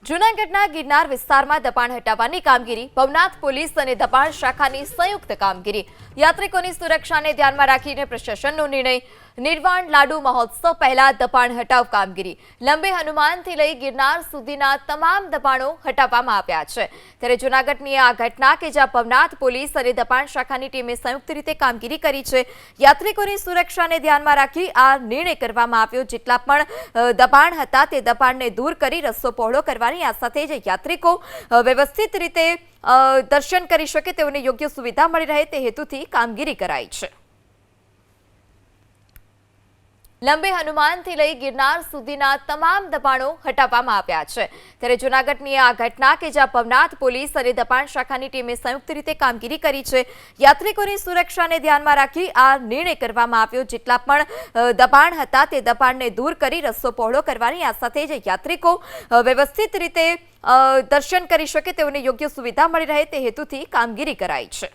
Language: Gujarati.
જૂનાગઢના ગિરનાર વિસ્તારમાં દબાણ હટાવવાની કામગીરી ભવનાથ પોલીસ અને દબાણ શાખાની સંયુક્ત કામગીરી યાત્રિકોની સુરક્ષાને ધ્યાનમાં રાખીને પ્રશાસનનો નિર્ણય નિર્વાણ લાડુ મહોત્સવ પહેલા દબાણ હટાવ કામગીરી લંબે હનુમાનથી લઈ ગિરનાર સુધીના તમામ દબાણો હટાવવામાં આવ્યા છે ત્યારે જૂનાગઢની આ ઘટના કે જ્યાં ભવનાથ પોલીસ અને દબાણ શાખાની ટીમે સંયુક્ત રીતે કામગીરી કરી છે યાત્રિકોની સુરક્ષાને ધ્યાનમાં રાખી આ નિર્ણય કરવામાં આવ્યો જેટલા પણ દબાણ હતા તે દબાણને દૂર કરી રસ્તો પહોળો કરવાની આ સાથે જ યાત્રિકો વ્યવસ્થિત રીતે દર્શન કરી શકે તેઓને યોગ્ય સુવિધા મળી રહે તે હેતુથી કામગીરી કરાઈ છે લંબે હનુમાનથી લઈ ગિરનાર સુધીના તમામ દબાણો હટાવવામાં આવ્યા છે ત્યારે જૂનાગઢની આ ઘટના કે જ્યાં ભવનાથ પોલીસ અને દબાણ શાખાની ટીમે સંયુક્ત રીતે કામગીરી કરી છે યાત્રિકોની સુરક્ષાને ધ્યાનમાં રાખી આ નિર્ણય કરવામાં આવ્યો જેટલા પણ દબાણ હતા તે દબાણને દૂર કરી રસ્તો પહોળો કરવાની આ સાથે જ યાત્રિકો વ્યવસ્થિત રીતે દર્શન કરી શકે તેઓને યોગ્ય સુવિધા મળી રહે તે હેતુથી કામગીરી કરાઈ છે।